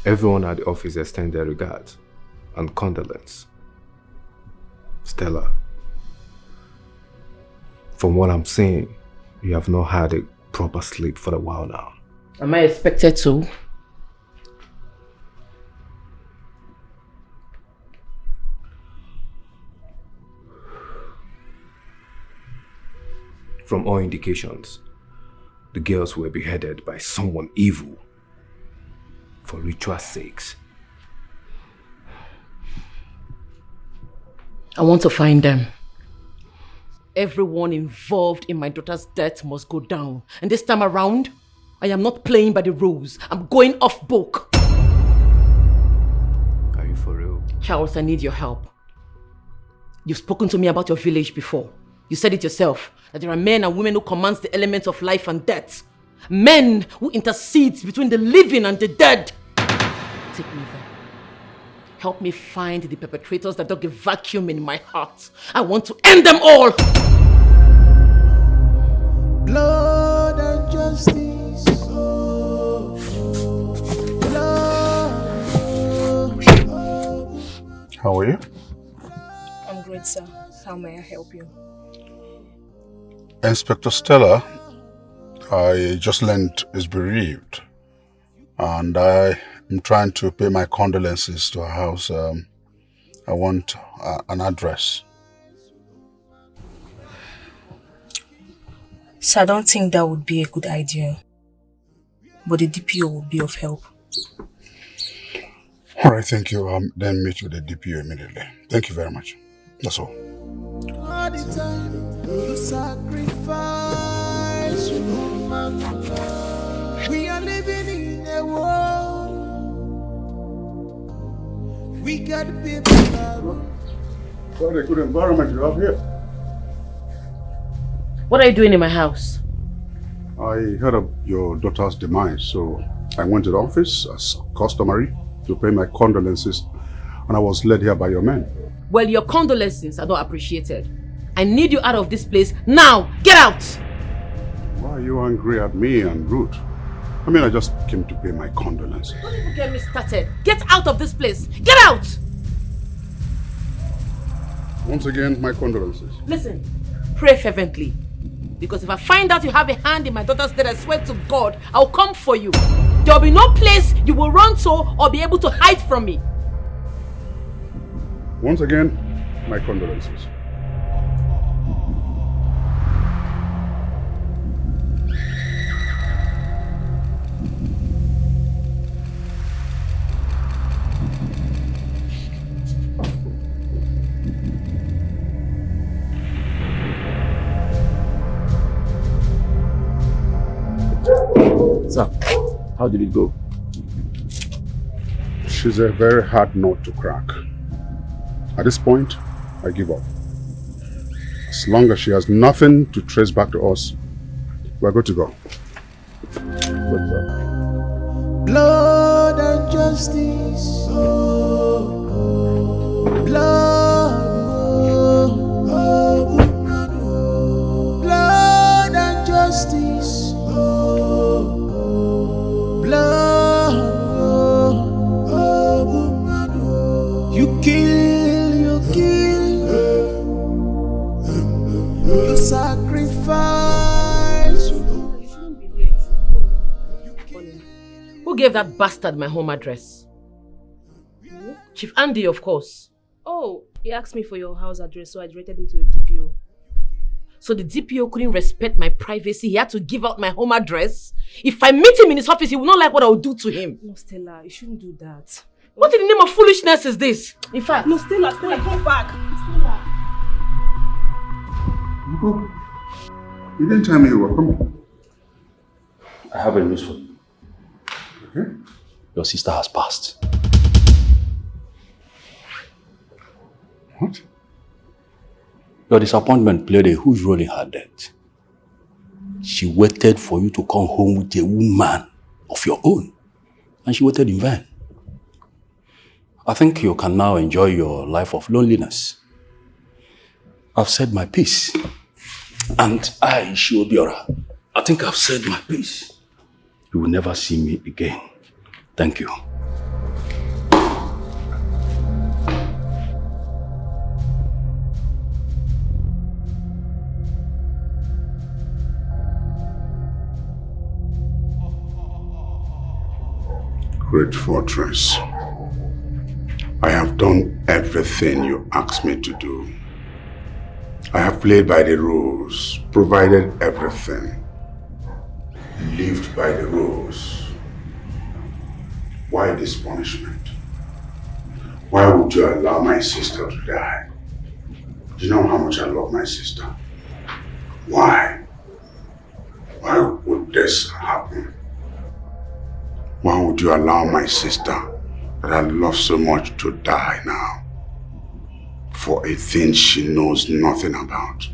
Everyone at the office extends their regards and condolence. Stella, from what I'm seeing, you have not had a proper sleep for a while now. Am I expected to? From all indications, the girls were beheaded by someone evil for ritual sakes. I want to find them. Everyone involved in my daughter's death must go down. And this time around, I am not playing by the rules. I'm going off book. Are you for real? Charles, I need your help. You've spoken to me about your village before. You said it yourself, that there are men and women who command the elements of life and death. Men who intercede between the living and the dead. Take me there. Help me find the perpetrators that dug a vacuum in my heart. I want to end them all! Blood and justice. How are you? I'm great, sir. How may I help you? Inspector Stella, I just learned is bereaved. And I am trying to pay my condolences to her house. I want an address. So I don't think that would be a good idea. But the DPO would be of help. All right, thank you. Then meet with the DPO immediately. Thank you very much. That's all. All the time you sacrifice human love. We are living in a world. We got people. What a good environment you have here. What are you doing in my house? I heard of your daughter's demise, so I went to the office as customary to pay my condolences, and I was led here by your men. Well, your condolences are not appreciated. I need you out of this place now. Get out! Why are you angry at me and rude? I mean, I just came to pay my condolences. Don't even get me started. Get out of this place. Get out! Once again, my condolences. Listen, pray fervently. Because if I find out you have a hand in my daughter's death, I swear to God, I'll come for you. There will be no place you will run to or be able to hide from me. Once again, my condolences. Sir, how did it go? She's a very hard nut to crack. At this point, I give up. As long as she has nothing to trace back to us, we're good to go. Good, sir. Blood and justice. Blood. Blood and justice. Blood. You kill, you sacrifice. Who gave that bastard my home address? Chief Andy, of course. Oh, he asked me for your house address, so I directed him to the DPO. So the DPO couldn't respect my privacy. He had to give out my home address. If I meet him in his office, he will not like what I will do to him. No, Stella, you shouldn't do that. What in the name of foolishness is this? In fact, No, Stella, come back. Stella. You didn't tell me you were coming. I have a news for you. Okay? Your sister has passed. What? Your disappointment played a huge role in her death. She waited for you to come home with a woman of your own. And she waited in vain. I think you can now enjoy your life of loneliness. I've said my piece. And I, Shiobiora, I think I've said my piece. You will never see me again. Thank you. Great fortress. I have done everything you asked me to do. I have played by the rules, provided everything, lived by the rules. Why this punishment? Why would you allow my sister to die? Do you know how much I love my sister? Why? Why would this happen? Why would you allow my sister that I love so much to die now? For a thing she knows nothing about.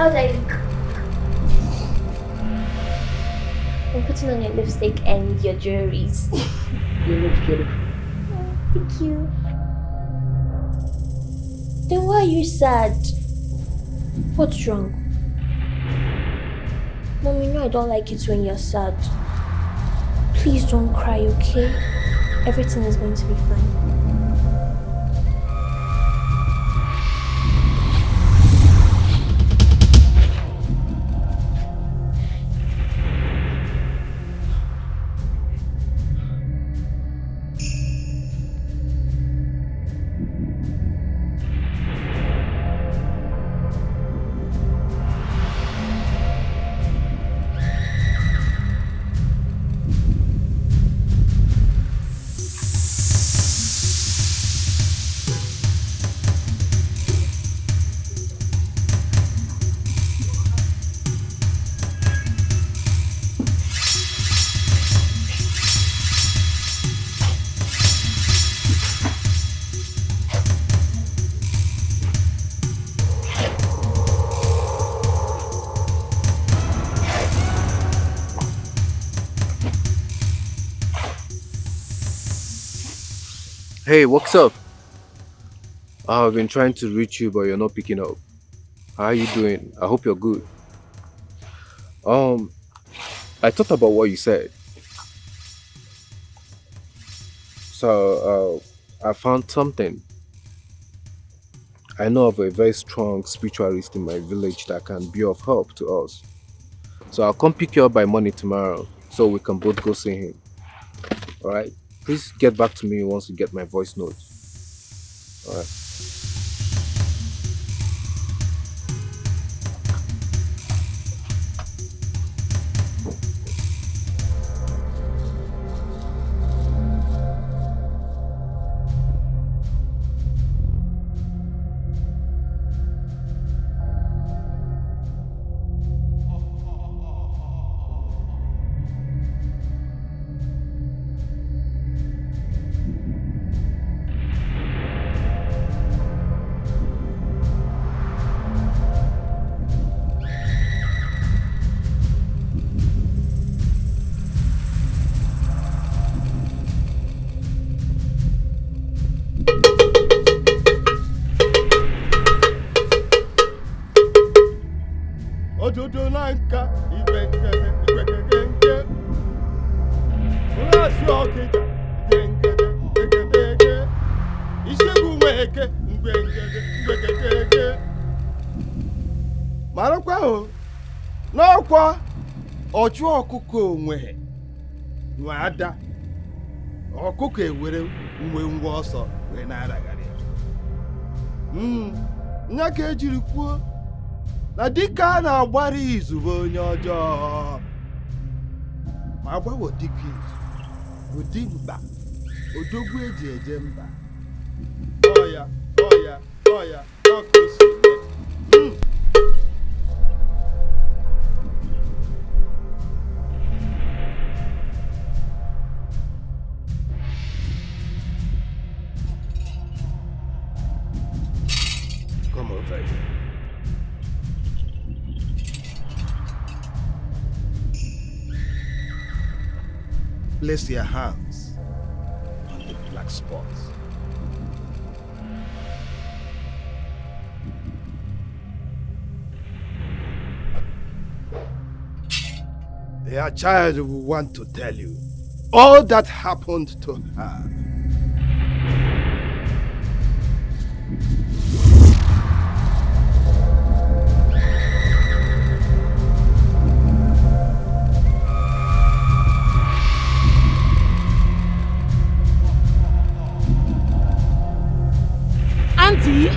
How's I look? I'm putting on your lipstick and your jewelries. You look beautiful. Thank you. Then why are you sad? What's wrong? Mom, you know I don't like it when you're sad. Please don't cry, okay? Everything is going to be fine. Hey, what's up? I've been trying to reach you, but you're not picking up. How are you doing? I hope you're good. I thought about what you said. So, I found something. I know of a very strong spiritualist in my village that can be of help to us. So I'll come pick you up by morning tomorrow so we can both go see him. Alright? Please get back to me once you get my voice note. Alright. Ọchụ ọkụkọ onwe nwa ada ọkụkọ ewere nwe ngwa ọsọ wee na-aragharị nya ka ejiri kwuo na dịka a na-agbara izu bụ onye ọjọọ ma agbawo dịka izu bụ dimkpa odogwu eji eje mba ọya Oh yeah, talk to see. Come over here. Place your hands on the black spots. Your child will want to tell you all that happened to her. Auntie?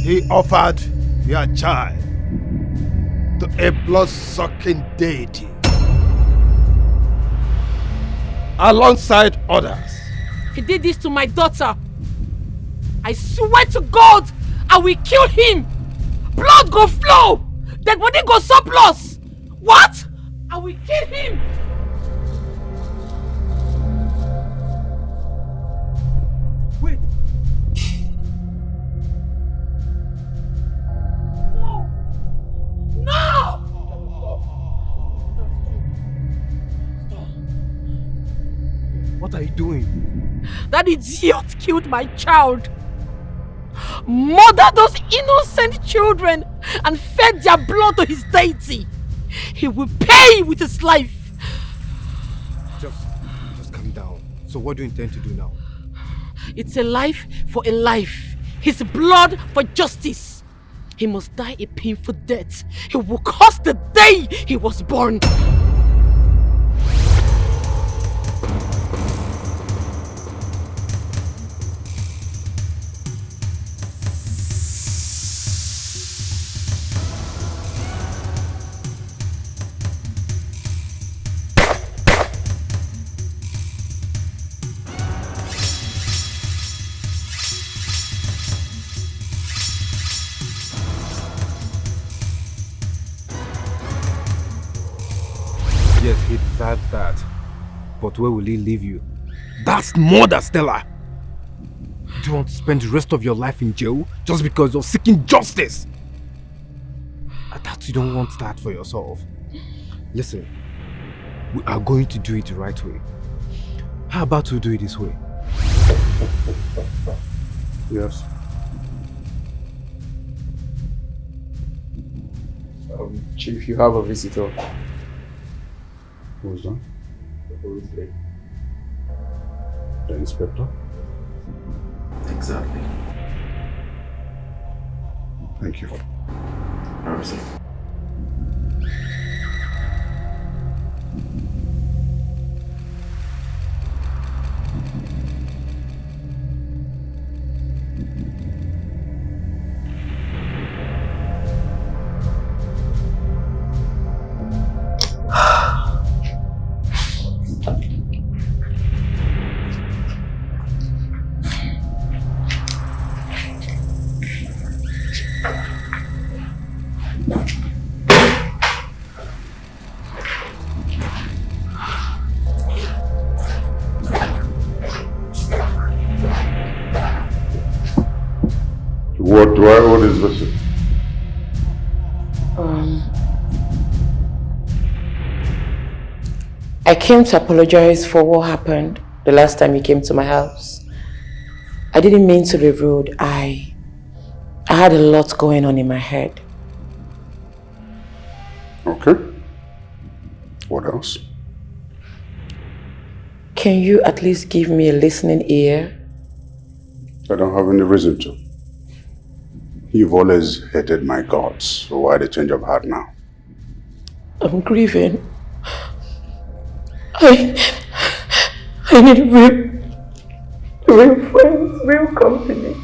He offered your child to a blood-sucking deity alongside others. He did this to my daughter. I swear to God, I will kill him. Blood go flow. Dead body go surplus. What? I will kill him. Wait. No. No! What are you doing? That idiot killed my child. Murdered those innocent children and fed their blood to his deity. He will pay with his life. Just calm down. So what do you intend to do now? It's a life for a life. His blood for justice. He must die a painful death. He will curse the day he was born. Yes, he deserves that. But where will he leave you? That's murder, Stella! Do you want to spend the rest of your life in jail just because you're seeking justice? I thought you don't want that for yourself. Listen, we are going to do it the right way. How about we do it this way? Yes. Chief, you have a visitor. Who's that? The police lady. The inspector? Exactly. Thank you. Alright, sir. What is this? I came to apologize for what happened the last time you came to my house. I didn't mean to be rude. I had a lot going on in my head. Okay. What else? Can you at least give me a listening ear? I don't have any reason to. You've always hated my gods, so why the change of heart now? I'm grieving. I need real friends, real company.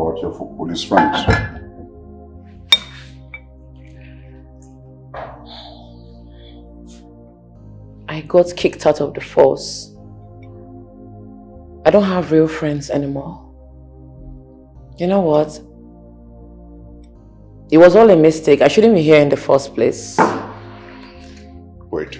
about your police friends? I got kicked out of the force. I don't have real friends anymore. You know what? It was all a mistake. I shouldn't be here in the first place. Wait.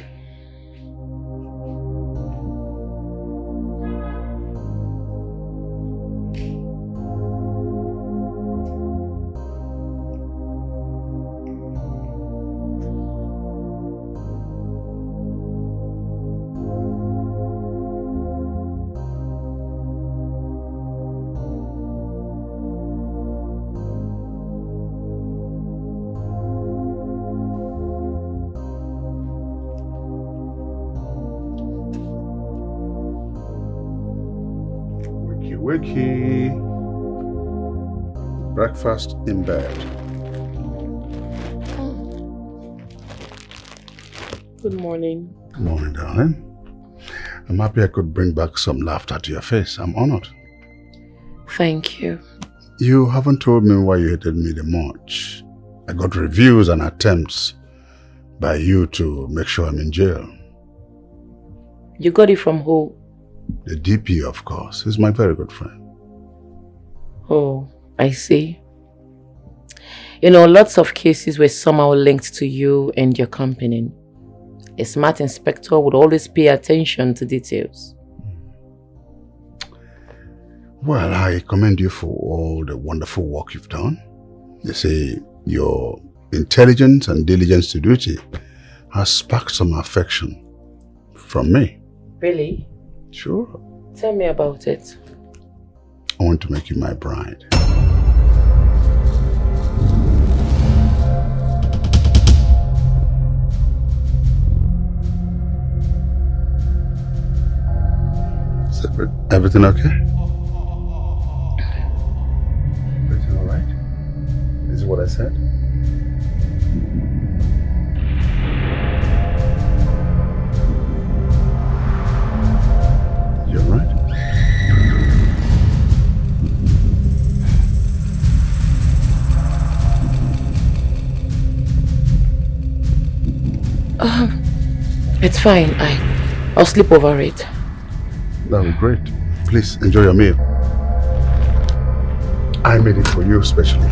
Wakey. Breakfast in bed. Good morning. Good morning, darling. I'm happy I could bring back some laughter to your face. I'm honored. Thank you. You haven't told me why you hated me the much. I got reviews and attempts by you to make sure I'm in jail. You got it from who? The DP, of course. He's my very good friend. Oh, I see. You know, lots of cases were somehow linked to you and your company. A smart inspector would always pay attention to details. Well, I commend you for all the wonderful work you've done. They say your intelligence and diligence to duty has sparked some affection from me. Really? Sure. Tell me about it. I want to make you my bride. Is everything okay? Everything all right? Is it what I said? You're right. It's fine. I'll sleep over it. That would be great. Please enjoy your meal. I made it for you especially.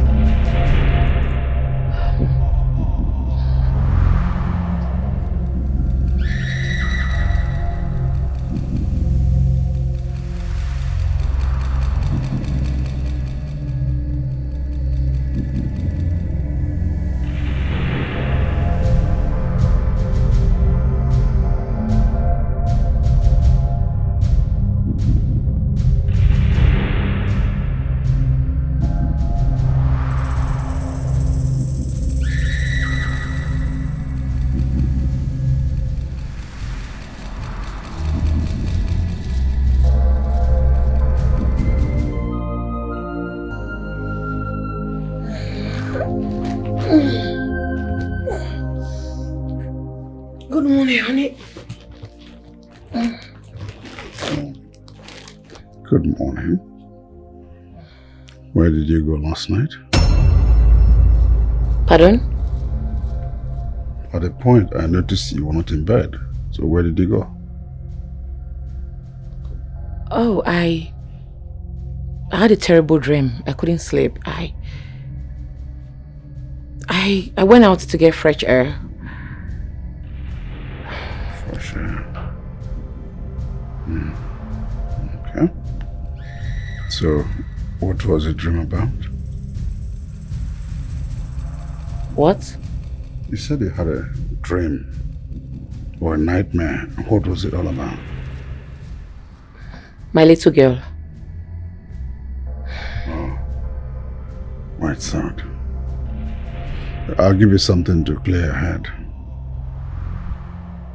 Good morning, honey. Good morning. Where did you go last night? Pardon? At a point, I noticed you were not in bed. So where did you go? Oh, I had a terrible dream. I couldn't sleep. I went out to get fresh air. Fresh air. Okay. So, what was the dream about? What? You said you had a dream or a nightmare. What was it all about? My little girl. Oh, quite sad. I'll give you something to clear your head.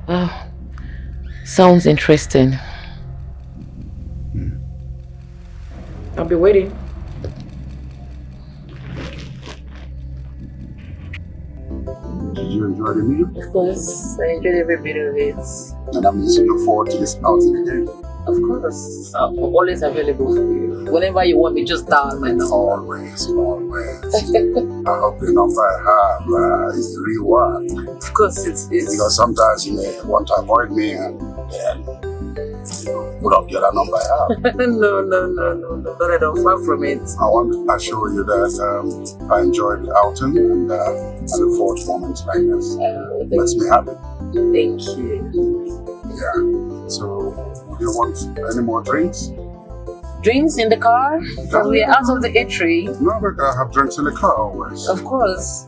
Oh, sounds interesting. I'll be waiting. Did you enjoy the meal? Of course, I enjoyed every bit of it. And I'm just looking forward to this outing again. Of course. I'm always available for you. Whenever you want me, just dial my number. Always. I hope the number I have is the real one. Of course, it's... Because sometimes you may want to avoid me and then put up the other number I have. No, not at all. Far from it. I want to assure you that I enjoyed the outing and I look forward to moments like this. Makes me happy. Thank you. Yeah. So, would you want any more drinks? Drinks in the car? Because we're out of the eatery. No, but I have drinks in the car always. Of course.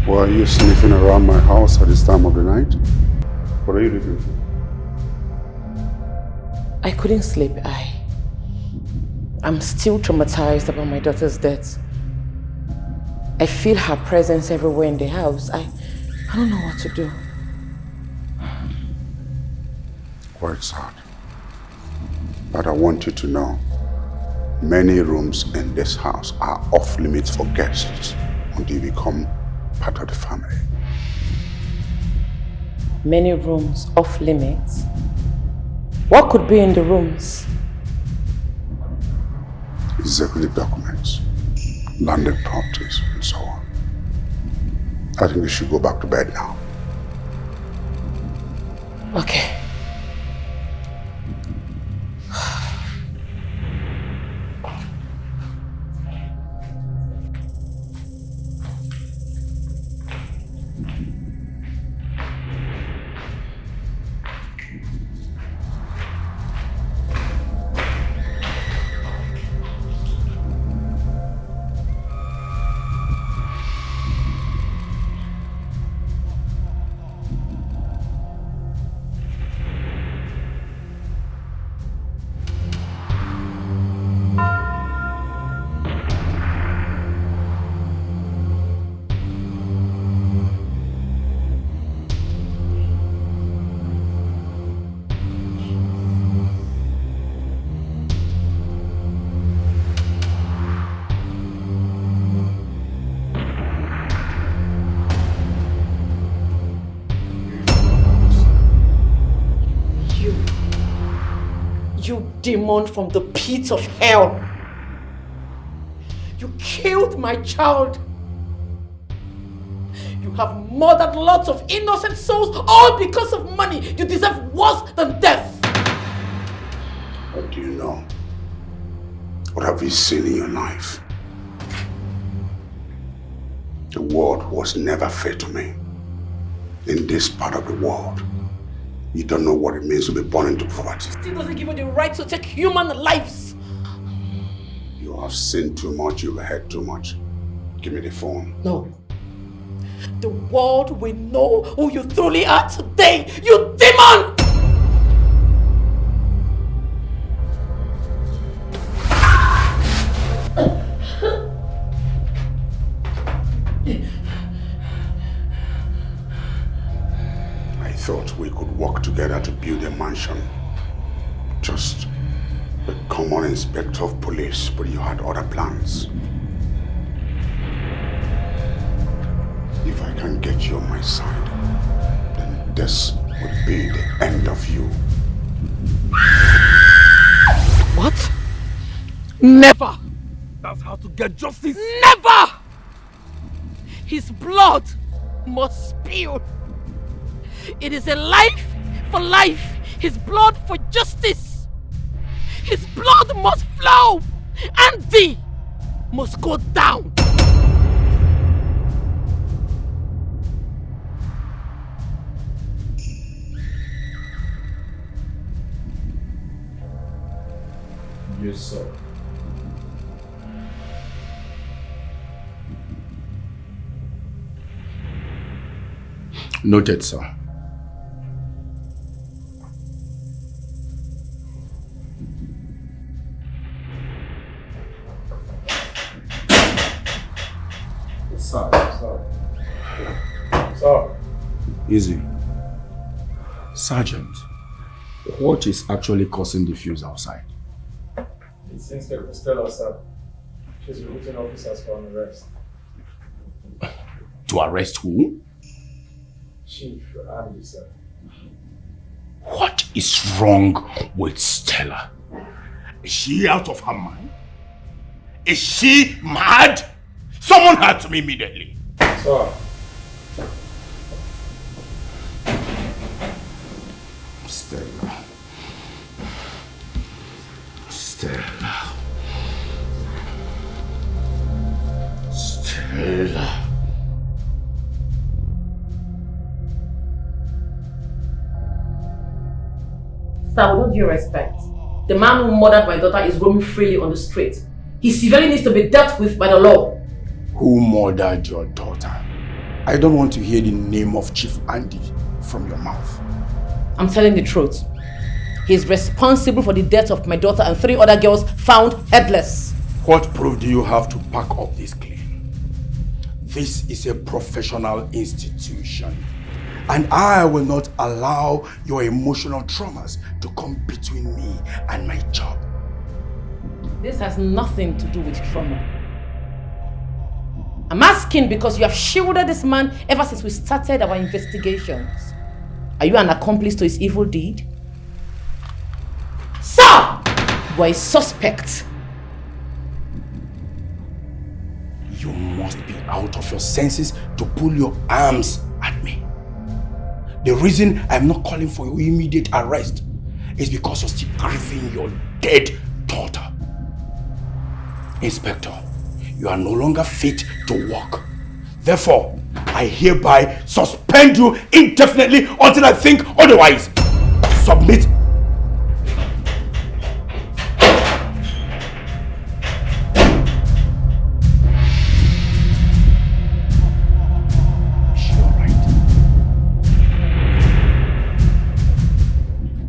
Why are you sniffing around my house at this time of the night? What are you looking for? I couldn't sleep. I'm still traumatized about my daughter's death. I feel her presence everywhere in the house. I don't know what to do. Quite sad. But I want you to know, many rooms in this house are off limits for guests until you become part of the family. Many rooms off limits? What could be in the rooms? Executive documents, landed properties, and so on. I think you should go back to bed now. Okay. You demon from the pit of hell. You killed my child. You have murdered lots of innocent souls, all because of money. You deserve worse than death. What do you know? What have you seen in your life? The world was never fair to me. In this part of the world, you don't know what it means to be born into poverty. Still doesn't give you the right to take human lives. You have seen too much, you've heard too much. Give me the phone. No. The world will know who you truly are today, you demon! I thought we could work together to build a mansion. Just a common inspector of police, but you had other plans. If I can get you on my side, then this would be the end of you. What? Never! That's how to get justice! Never! His blood must spill. It is a life for life. His blood for justice. His blood must flow. Andy must go down. Yes, sir. Noted, sir. Sir. Easy. Sergeant, what is actually causing the fuse outside? It's Inspector Stella, sir. She's recruiting officers for an arrest. To arrest who? Chief Andy, sir. What is wrong with Stella? Is she out of her mind? Is she mad? Someone hurt me immediately. Sir. Stella. Stella. Stella. Sir, with all due respect, the man who murdered my daughter is roaming freely on the street. He severely needs to be dealt with by the law. Who murdered your daughter? I don't want to hear the name of Chief Andy from your mouth. I'm telling the truth. He is responsible for the death of my daughter and 3 other girls found headless. What proof do you have to back up this claim? This is a professional institution, and I will not allow your emotional traumas to come between me and my job. This has nothing to do with trauma. I'm asking because you have shielded this man ever since we started our investigations. Are you an accomplice to his evil deed? Sir! You are a suspect. You must be out of your senses to pull your arms at me. The reason I'm not calling for your immediate arrest is because you're still grieving your dead daughter. Inspector, you are no longer fit to work. Therefore, I hereby suspend you indefinitely until I think otherwise. Submit.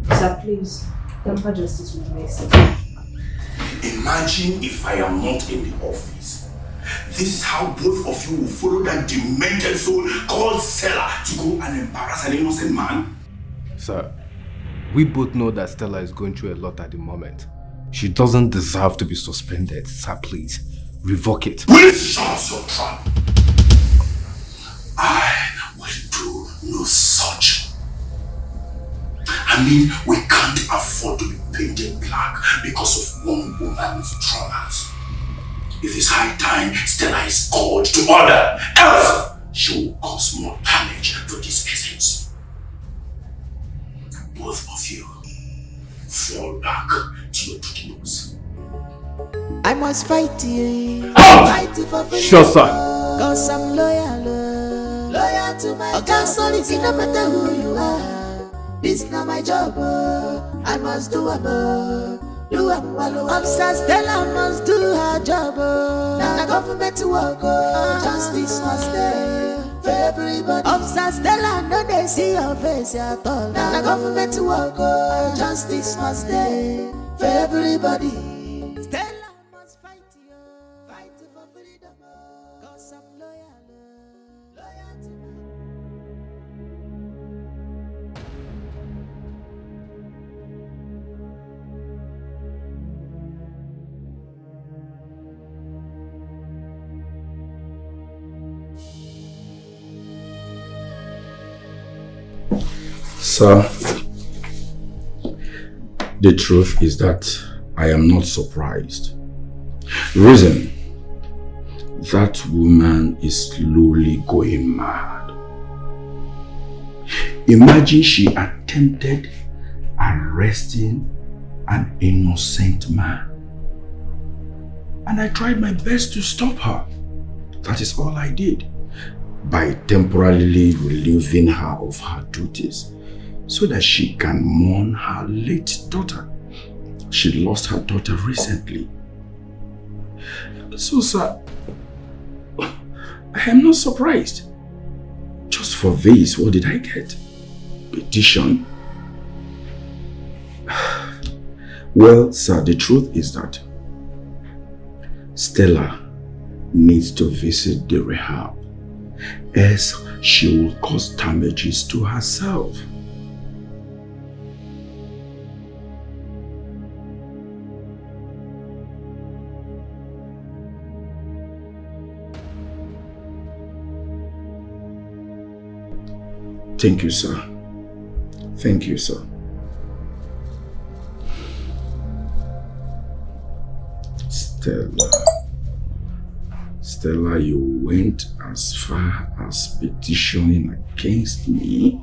Sir, please, temper justice with mercy. Imagine if I am not in the office. This is how both of you will follow that demented soul called Stella to go and embarrass an innocent man? Sir, we both know that Stella is going through a lot at the moment. She doesn't deserve to be suspended. Sir, please, revoke it. Will you shut your trap? I will do no such. I mean, we can't afford to be painted black because of one woman's traumas. It is high time Stella is called to order, else she will cause more damage to this essence. Both of you, fall back to your duties. I must fight you. Out! Fight for freedom. Sure, sir. Cause I'm loyal. Loyal to my job. Solid, no matter who you are. This not my job. I must do a do a Officer Stella must do her job. Now the government to work. Justice must stay for everybody. Officer Stella, no they see your face at all. Now the government to work. Justice must stay for everybody. Stella must fight you. Fight for freedom. Cause I'm loyal. Sir, the truth is that I am not surprised. Reason, that woman is slowly going mad. Imagine she attempted arresting an innocent man. And I tried my best to stop her. That is all I did. By temporarily relieving her of her duties so that she can mourn her late daughter. She lost her daughter recently. So, sir, I am not surprised. Just for this, what did I get? Petition? Well, sir, the truth is that Stella needs to visit the rehab, else she will cause damages to herself. Thank you, sir. Thank you, sir. Stella, you went as far as petitioning against me?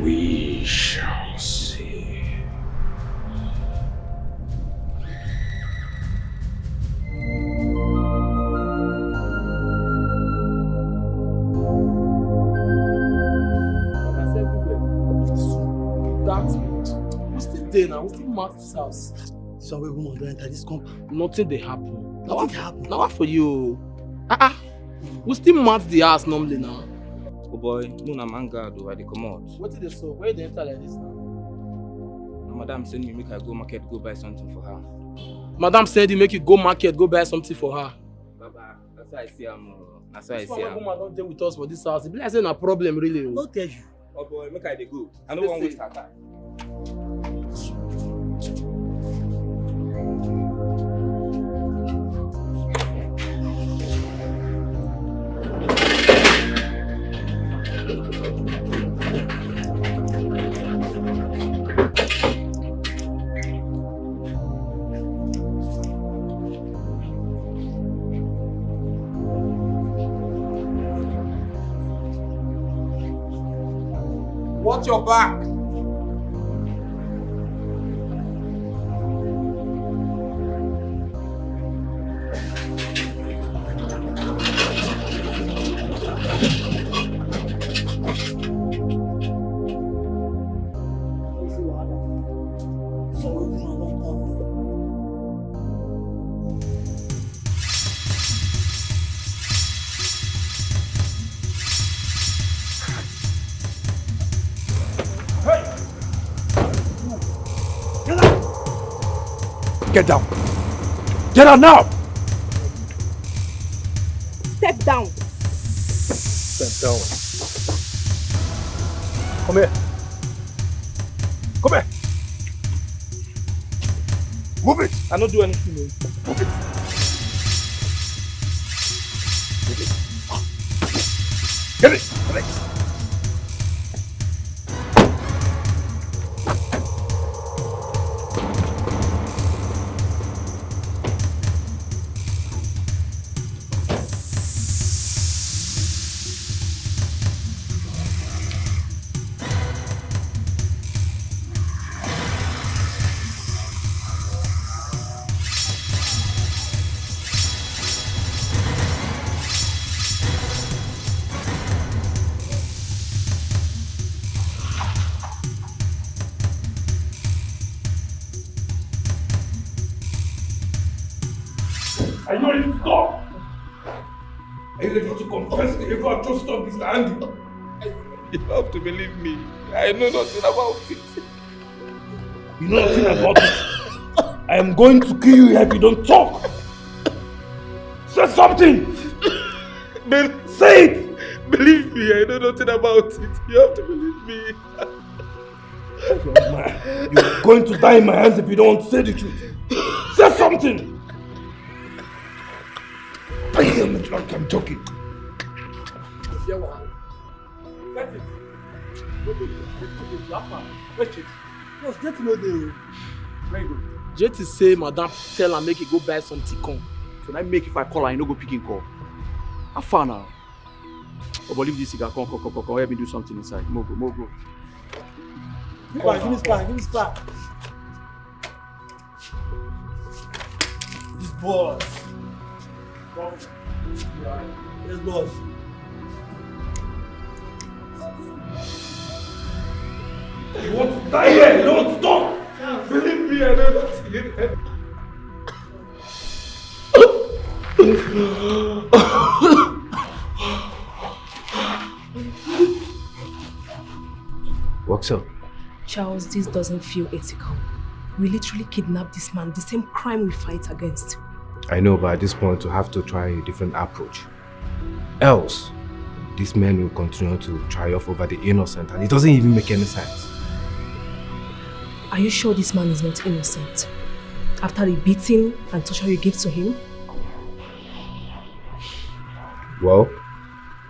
We shall see. Now we still mark this house. So we woman don't enter this compound. Nothing they happen. Nothing happen. Now what for you? We still mark the house normally now. Oh boy, no na manga do I dey comot. What did they so? Where they enter like this now? Madam send me make I go market go buy something for her. Madam said you make you go market go buy something for her. Baba, that's why I see am. That's why I this see am. woman don't deal with us for this house. It be like say na problem really. No tell you. Oh boy, make I dey go. I don't want to waste her time. Watch your back. Get down! Get out now! Step down. Step down. Come here. Come here. Move it. I don't do anything. Move it. Move it. Get it. Get it. Are you ready to stop? Are you ready to confess the evil atrocity of Mr. Andy? You have to believe me. I know nothing about it. You know nothing about it. I am going to kill you if you don't talk. Say something. Say it. Believe me, I know nothing about it. You have to believe me. You're going to die in my hands if you don't want to say the truth. Say something. I'm not drunk, I'm joking. JT say madam tell am make he go buy some tikon. So I make if I call her, I no go picking call. How far now? Oh, but leave this cigar, come, help me do something inside. More go. Give me spark. This boss. Yes, boss. You want to die here? You don't want to talk? Believe me, I know that. What's up? Charles, this doesn't feel ethical. We literally kidnapped this man, the same crime we fight against. I know, but at this point we have to try a different approach. Else, these men will continue to triumph over the innocent and it doesn't even make any sense. Are you sure this man is not innocent? After the beating and torture you gave to him? Well,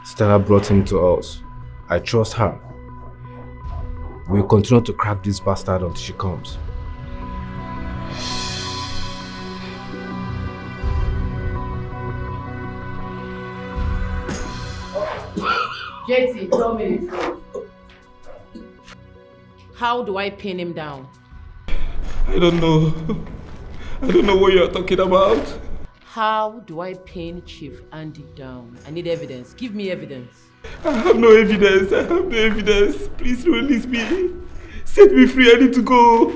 Stella brought him to us. I trust her. We'll continue to crack this bastard until she comes. JT, tell me the truth. How do I pin him down? I don't know. I don't know what you're talking about. How do I pin Chief Andy down? I need evidence. Give me evidence. I have no evidence. Please release me. Set me free, I need to go.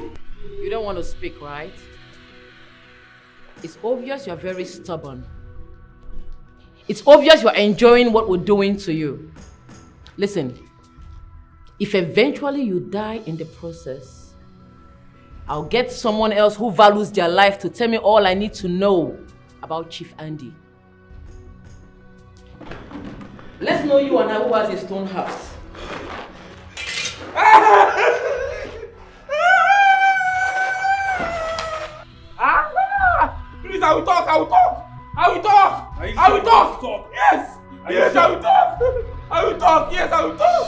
You don't want to speak, right? It's obvious you're very stubborn. It's obvious you're enjoying what we're doing to you. Listen, if eventually you die in the process, I'll get someone else who values their life to tell me all I need to know about Chief Andy. Let's know you and I who has a stone heart. Please, I will talk. Yes, I will talk. Yes, I will talk. Yes, I will talk.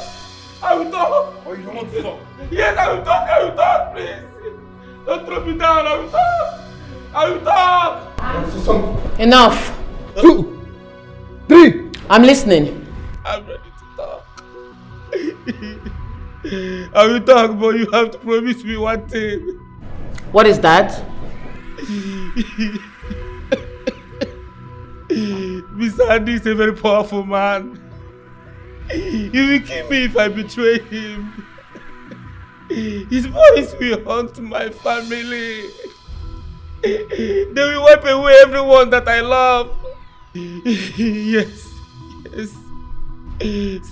Oh, you don't want to talk? Yes, I will talk, please. Don't throw me down, I will talk. Enough. 2, 3. I'm listening. I'm ready to talk. I will talk, but you have to promise me one thing. What is that? Mr. Andy is a very powerful man. He will kill me if I betray him. His voice will haunt my family. They will wipe away everyone that I love. Yes.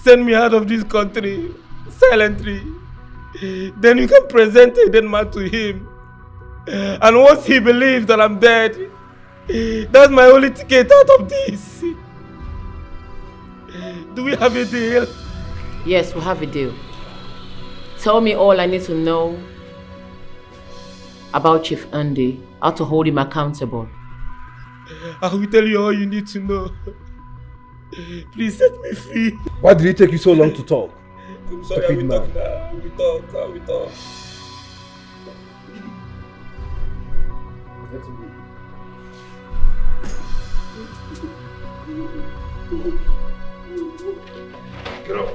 Send me out of this country silently. Then you can present a dead man to him. And once he believes that I'm dead, that's my only ticket out of this. Do we have a deal? Yes, we have a deal. Tell me all I need to know about Chief Andy, how to hold him accountable. I will tell you all you need to know. Please set me free. Why did it take you so long to talk? I'm sorry, I will talk now. I will talk. Get up.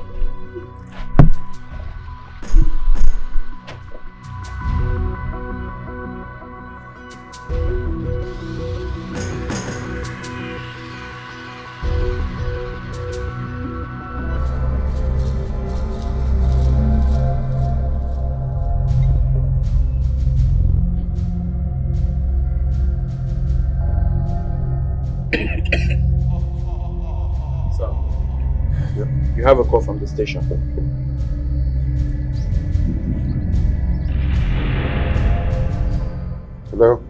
You have a call from the station. Hello?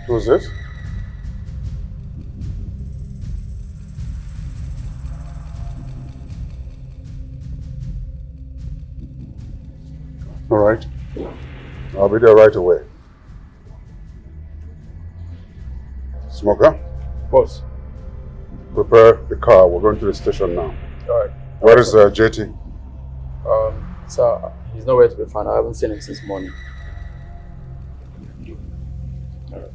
Who's this? All right. I'll be there right away. Smoker? Boss. Prepare the car. We're going to the station now. Alright. Where is JT? Sir, he's nowhere to be found. I haven't seen him since morning. Alright.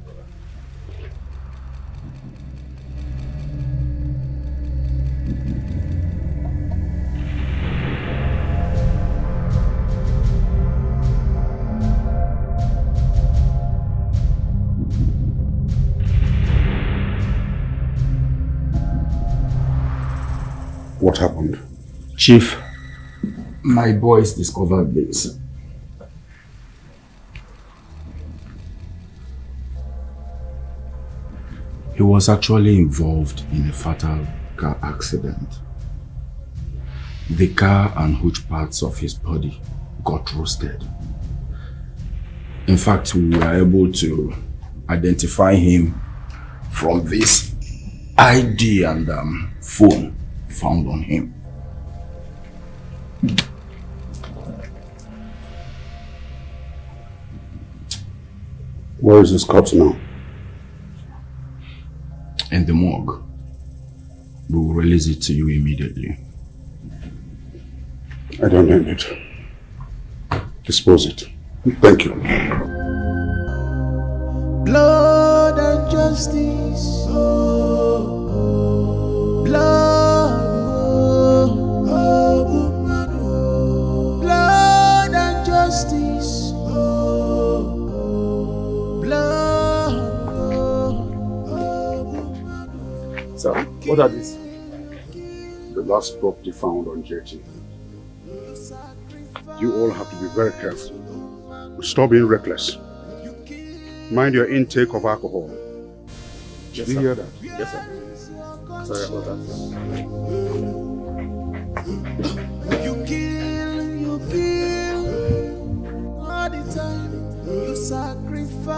What happened? Chief, my boys discovered this. He was actually involved in a fatal car accident. The car and huge parts of his body got roasted. In fact, we were able to identify him from this ID and phone found on him. Where is this corpse now? In the morgue. We will release it to you immediately. I don't need it. Dispose it. Thank you. Blood and justice. Blood. Blood and justice. Sir, what are these? The last property found on JT. You all have to be very careful. Stop being reckless. Mind your intake of alcohol. Yes, Did you hear that? Yes, sir. Sorry about that. You kill all the time. You sacrifice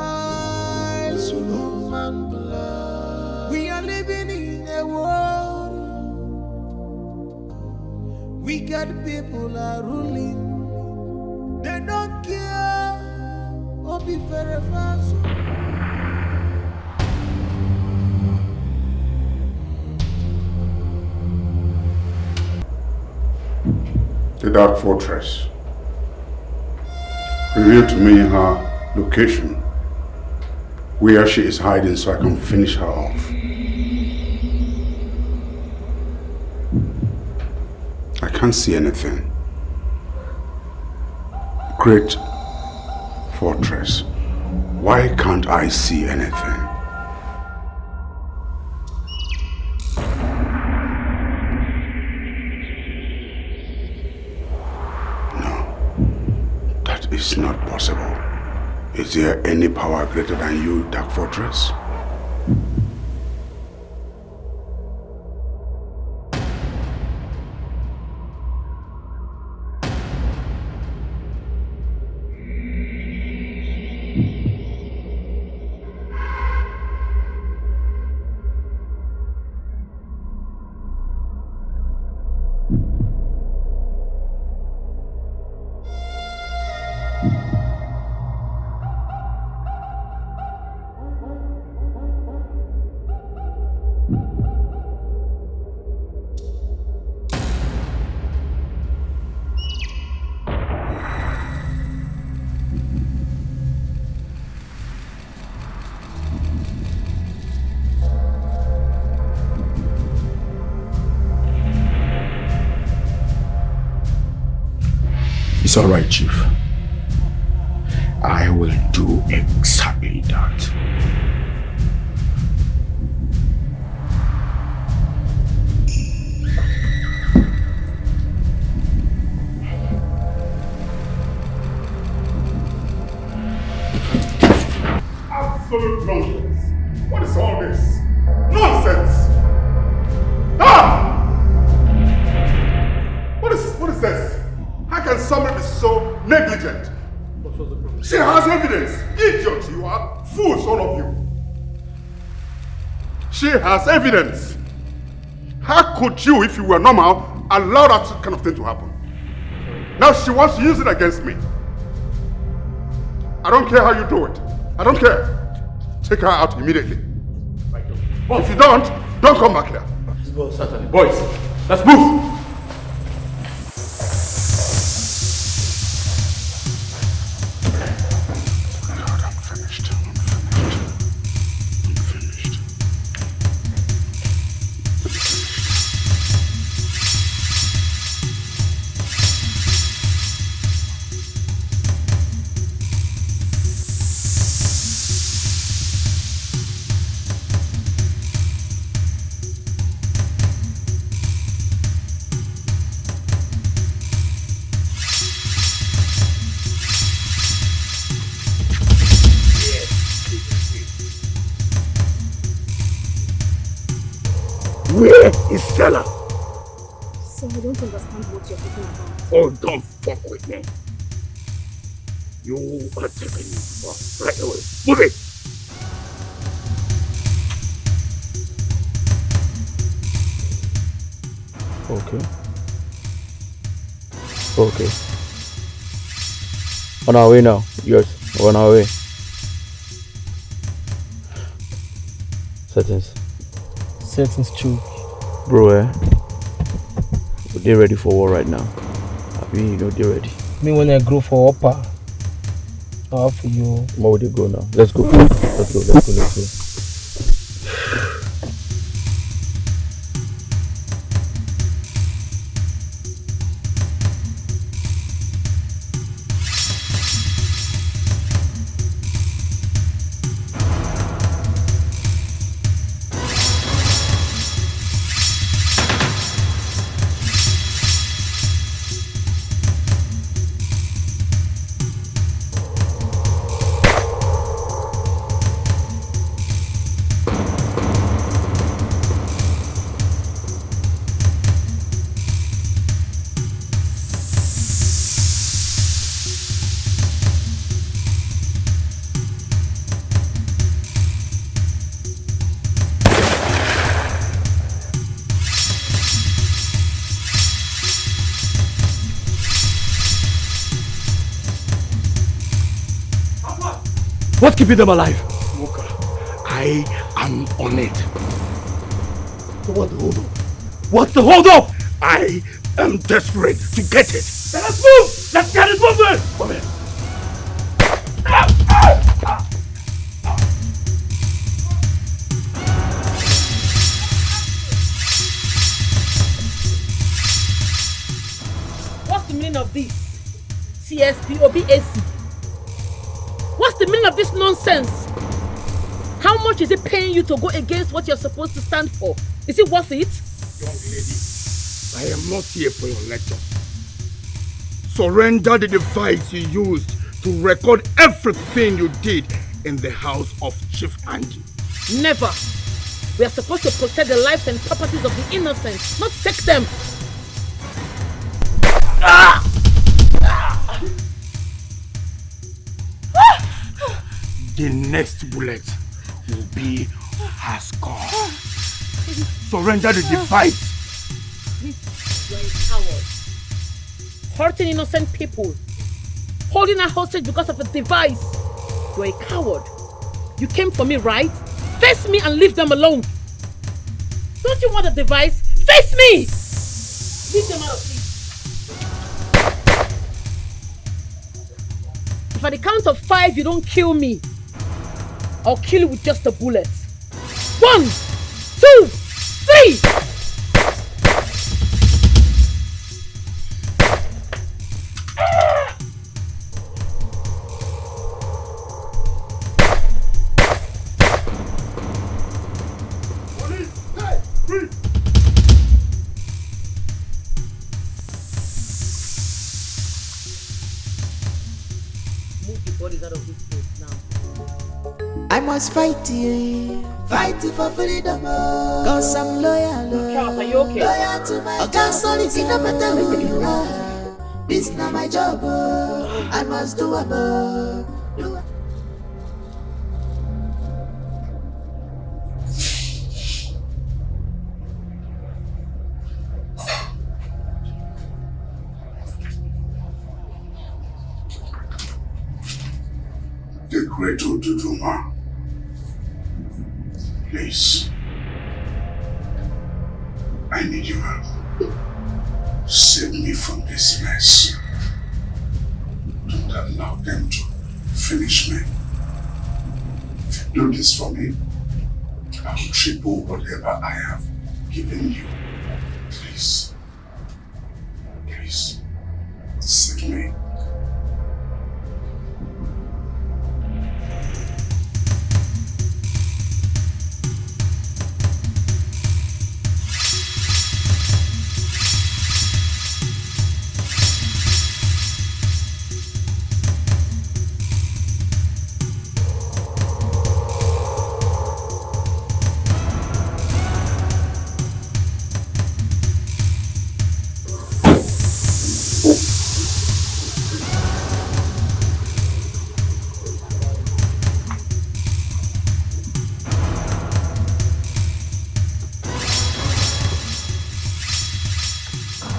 human blood. We are living in a world. Wicked people are ruling. They don't care or be very fast. The Dark Fortress. Reveal to me her location, where she is hiding so I can finish her off. I can't see anything. Great fortress. Why can't I see anything? It's not possible. Is there any power greater than you, Dark Fortress? It's all right, Chief. I will do exactly that. Absolute nonsense. What is all this? Nonsense! Ah! What is this? How can someone be so negligent? What was the problem? She has evidence. Idiots you are. Fools, all of you. She has evidence. How could you, if you were normal, allow that kind of thing to happen? Now she wants to use it against me. I don't care how you do it. I don't care. Take her out immediately. If you don't come back here. Certainly. Boys, let's move! Where is Stella? So I don't understand what you're talking about. Oh, don't fuck with me. You are taking me right away. Move it! Okay. Okay. On our way now. Yes, we're on our way. Settings. Settings too. Bro, they're ready for war right now. I mean, they're ready. Me when I grow for upper. How for you? Where would they go now? Let's go. Let's go. What's keeping them alive? Smoker, I am on it. So what's the hold up? What's the hold up? I am desperate to get it. Then let's move! Let's get it moving! Come here. What's the meaning of this? CSP or BAC? What's the meaning of this nonsense? How much is it paying you to go against what you're supposed to stand for? Is it worth it? Young lady, I am not here for your lecture. Surrender the device you used to record everything you did in the house of Chief Andy. Never. We are supposed to protect the lives and properties of the innocent, not take them. Ah! The next bullet will be her skull. Surrender the device. You are a coward. Hurting innocent people. Holding a hostage because of a device. You are a coward. You came for me, right? Face me and leave them alone. Don't you want a device? Face me! Leave them out of peace. If at the count of 5 you don't kill me, I'll kill you with just a bullet. 1, 2, 3! Move the bodies out of this place now. I must fight you for freedom, cause I'm loyal. Charles, are you okay? Loyal to my castle, it's no matter who you are. This not my job, I must do a do a. The great Oduduma, please I need your help. Save me from this mess. Don't allow them to finish me. If you do this for me, I will triple whatever I have given you. Please. Please. Save me.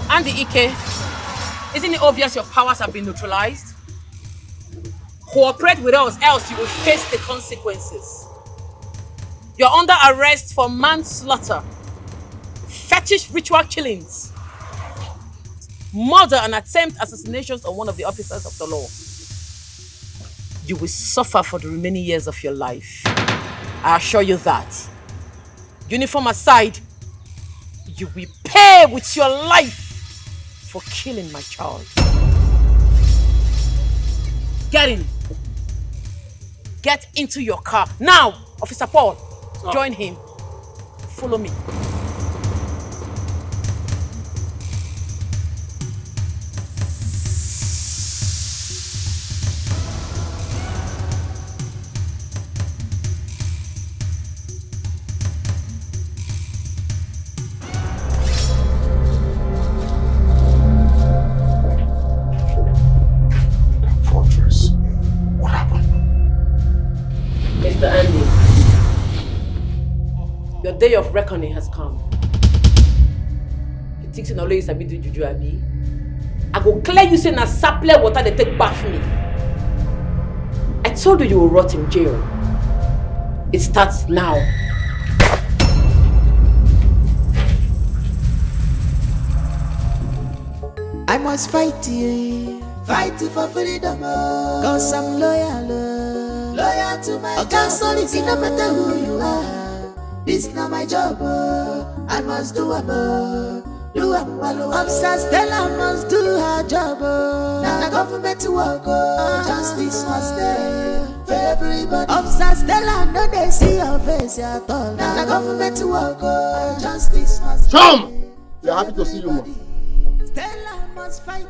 Andy Ike, isn't it obvious your powers have been neutralized? Cooperate with us, else you will face the consequences. You're under arrest for manslaughter, fetish ritual killings, murder and attempt assassinations on one of the officers of the law. You will suffer for the remaining years of your life. I assure you that. Uniform aside, you will pay with your life for killing my child. Get in. Get into your car. Now, Officer Paul, join him. Follow me. Mr. Andy, your day of reckoning has come. You think Sinolo is a bit juju abi? I go clear you say na sapler water they take bath me. I told you will rot in jail. It starts now. I must fight you for freedom, cause I'm loyal to my job. No matter who you are, this not my job. I must do well. Officer Stella must do her job. Now the government to work, justice must stay for everybody. Officer Stella, no they see your face at all. Now the government to work, justice must stay. Chum! We're happy to see you, man. Stella must fight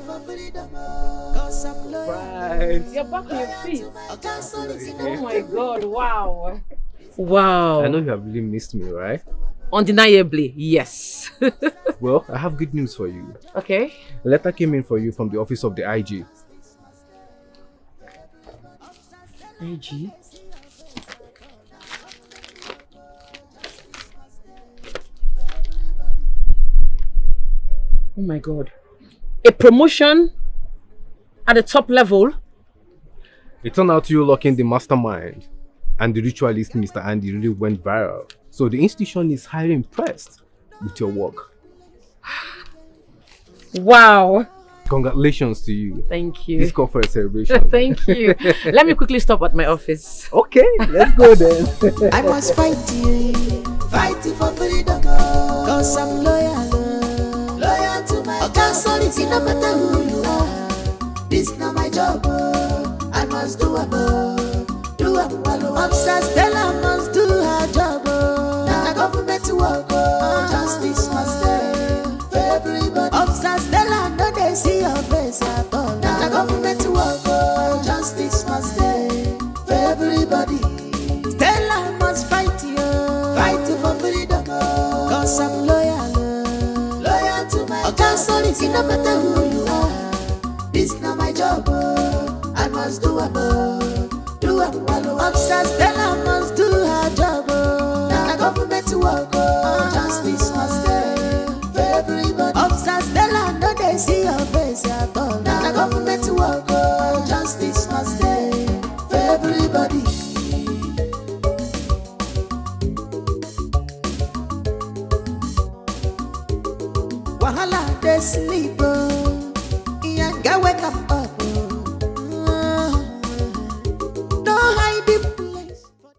for freedom, cause I'm loyal. Right. You're back on your feet. Oh my God, wow. Wow. I know you have really missed me, right? Undeniably, yes. Well, I have good news for you. Okay. A letter came in for you from the office of the IG. IG? Oh my God. A promotion at the top level? It turned out you locking the mastermind and the ritualist Mr. Andy really went viral. So the institution is highly impressed with your work. Wow. Congratulations to you. Thank you. This call for a celebration. Thank you. Let me quickly stop at my office. Okay, let's go then. I must fight for freedom, cause I'm loyal to my job. No matter who you are, this not my job. I must do well. Officer Stella must do her job. Now the government to work, justice must stay for everybody. Officer Stella, no they see your face at all. Now the government to work, justice must stay for everybody. Stella must fight for freedom, cause I'm loyal to my job. No matter who you are, this not my job. I must do well. Officer Stella must do her job. Now the government to work, justice must stay for everybody. Officer Stella, no they see your face at all. Now the government to work, justice must stay for everybody. wahala dey sleep oh. Yanga wake up